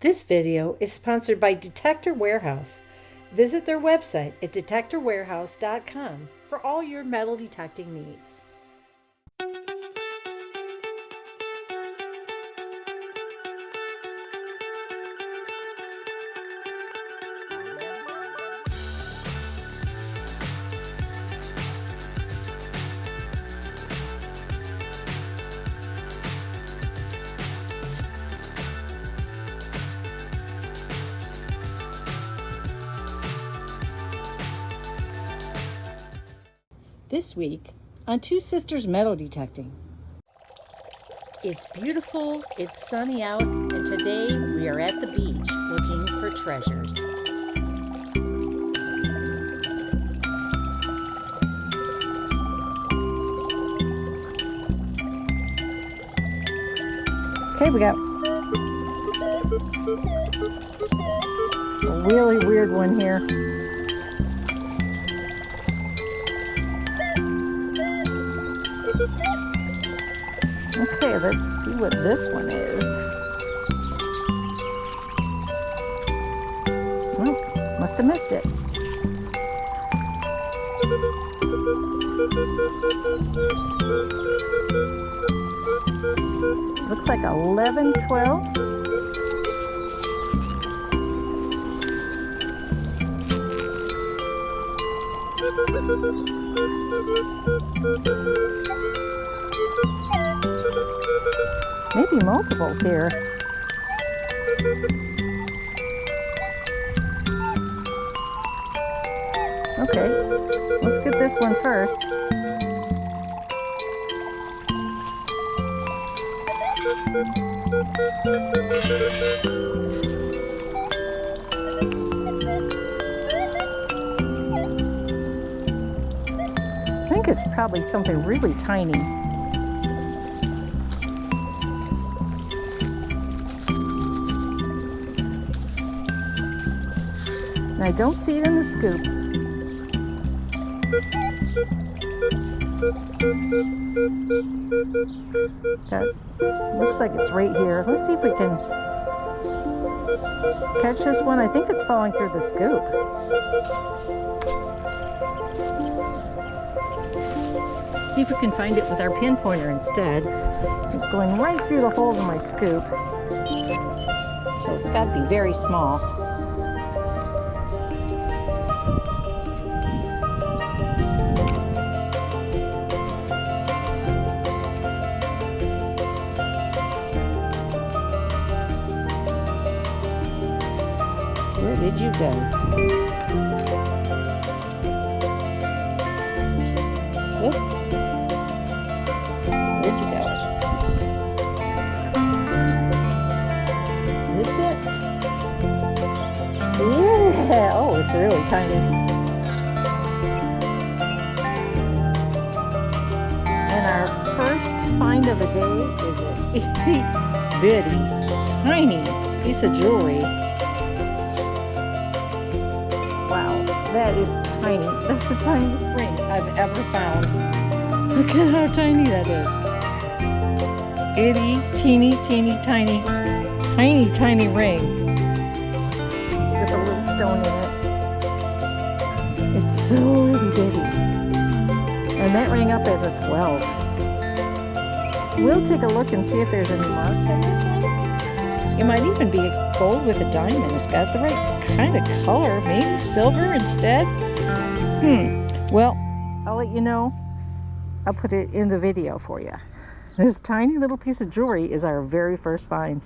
This video is sponsored by Detector Warehouse. Visit their website at detectorwarehouse.com for all your metal detecting needs. This week on Two Sisters Metal Detecting. It's beautiful, it's sunny out, and today we are at the beach looking for treasures. Okay, we got a really weird one here. Okay, let's see what this one is. Oh, must have missed it. Looks like 11, 12. Maybe multiples here. Okay, let's get this one first. I think it's probably something really tiny. And I don't see it in the scoop. That looks like it's right here. Let's see if we can catch this one. I think it's falling through the scoop. See if we can find it with our pin pointer instead. It's going right through the holes in my scoop. So it's got to be very small. Where did you go? Whoop. Where'd you go? Is this it? Yeah! Oh, it's really tiny. And our first find of the day is an itty bitty tiny piece of jewelry. That is tiny. That's the tiniest ring I've ever found. Look at how tiny that is. Itty, teeny, teeny, tiny, tiny, tiny ring with a little stone in it. It's so itty bitty. And that rang up as a 12. We'll take a look and see if there's any marks on this one. It might even be a gold with a diamond. It's got the right kind of color. Maybe silver instead. Well, I'll let you know. I'll put it in the video for you. This tiny little piece of jewelry is our very first find.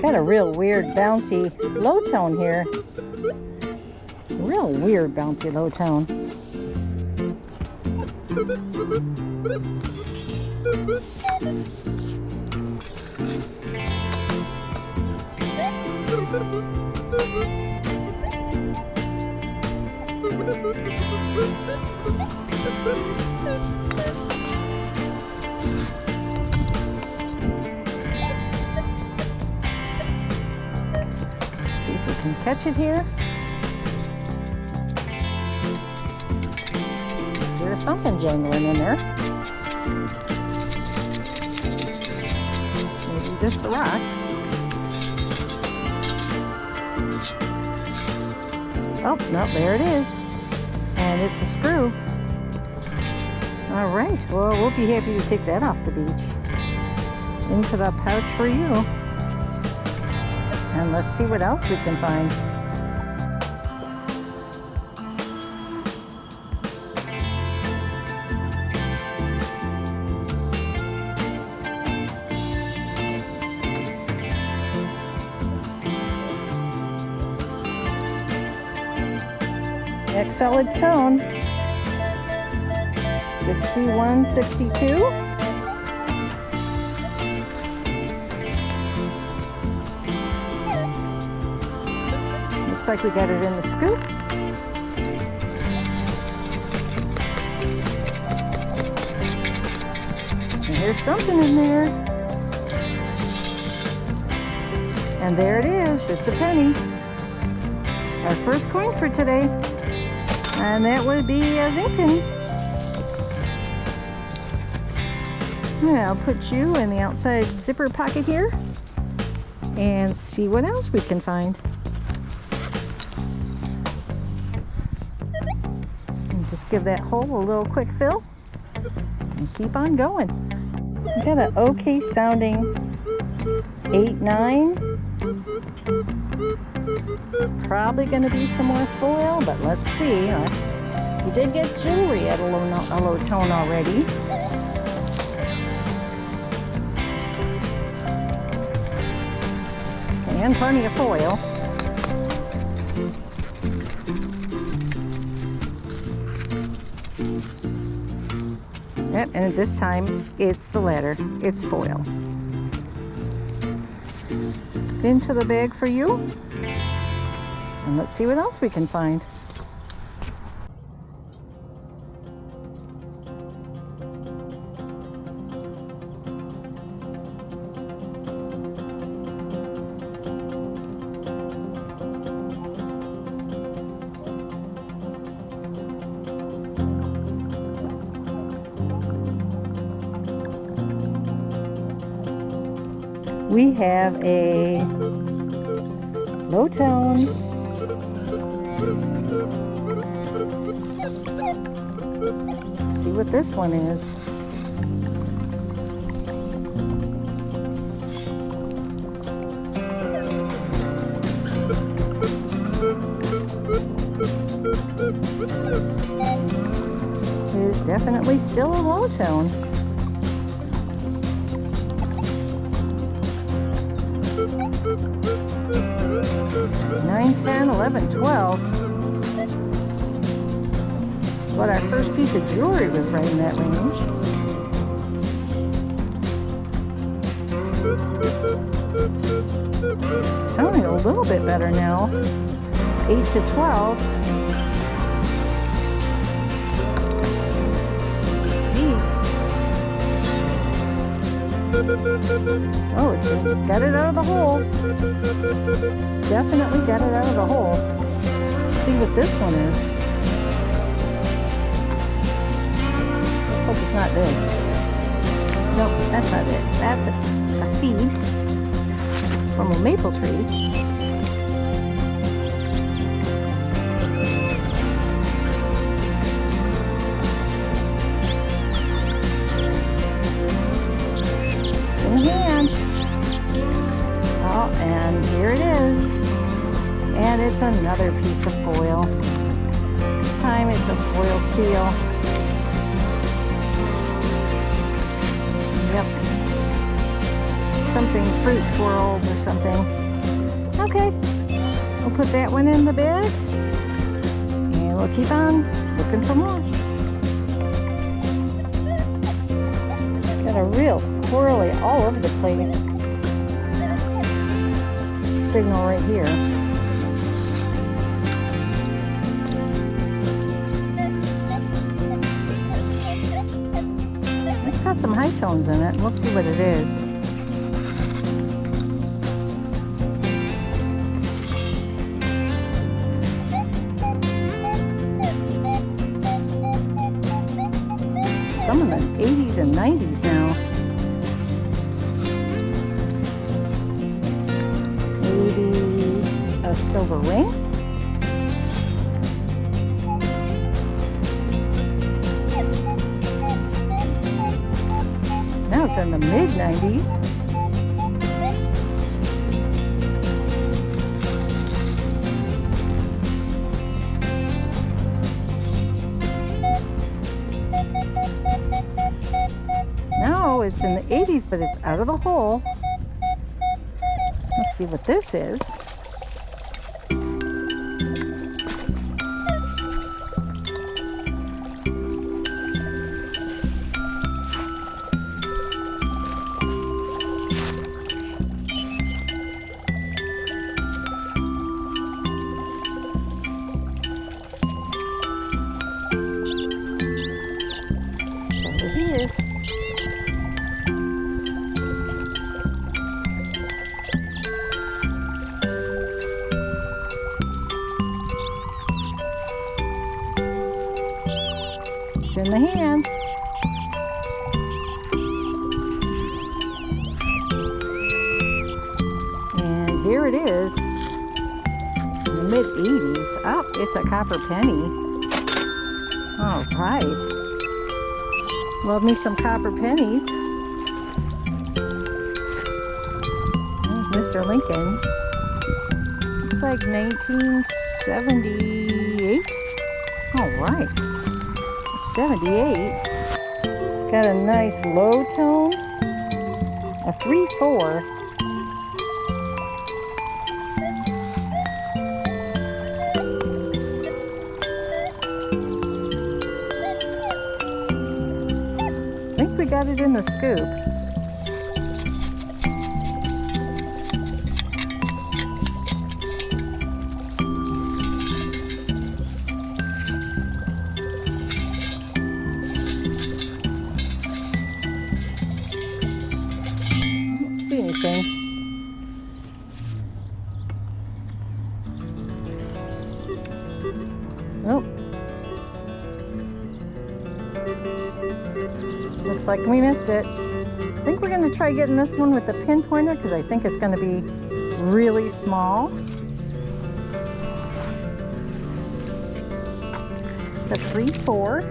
Got a real weird bouncy low tone here. Real weird bouncy low tone. See if we can catch it here. There's something jangling in there. Maybe just the rocks. Oh, no, there it is. And it's a screw. All right, well, we'll be happy to take that off the beach. Into the pouch for you. And let's see what else we can find. Solid tone, 61, 62. Looks like we got it in the scoop. And there's something in there. And there it is, it's a penny. Our first coin for today. And that would be a zinc penny. I'll put you in the outside zipper pocket here and see what else we can find. And just give that hole a little quick fill and keep on going. We got an okay sounding 8-9. Probably going to be some more foil, but let's see. We did get jewelry at a low tone already. And plenty of foil. Yep, and this time it's the latter. It's foil. Into the bag for you. And let's see what else we can find. We have a low tone see what this one is. It is definitely still a low tone. Nine, 10, 11, 12. But our first piece of jewelry was right in that range. Sounding a little bit better now. 8 to 12. It's deep. Oh, it's got it out of the hole. Definitely got it out of the hole. Let's see what this one is. Let's hope it's not this. Nope, that's not it. That's a seed from a maple tree. In hand. Oh, and here it is. And it's another piece of foil. This time it's a foil seal. Yep. Something fruit swirls or something. Okay. We'll put that one in the bag. And we'll keep on looking for more. Got a real squirrely all over the place signal right here. It's got some high tones in it. We'll see what it is. Some of the 80s and 90s now. Maybe a silver ring. in the mid-90s. No, it's in the 80s, but it's out of the hole. Let's see what this is. Over here. It's in the hand. And here it is. In the mid-80s. Oh, it's a copper penny. All right. Love me some copper pennies. There's Mr. Lincoln. Looks like 1978. All right. 78. Got a nice low tone. A 3/4. I think we got it in the scoop. Anything. Nope. Looks like we missed it. I think we're going to try getting this one with the pinpointer because I think it's going to be really small. It's a 3/4.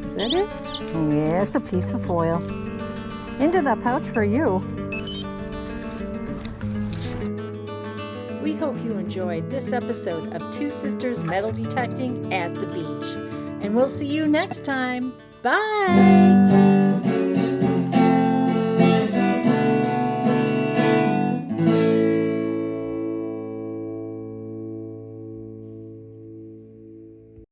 Is that it? Yeah, it's a piece of foil. Into the pouch for you. We hope you enjoyed this episode of Two Sisters Metal Detecting at the Beach. And we'll see you next time. Bye!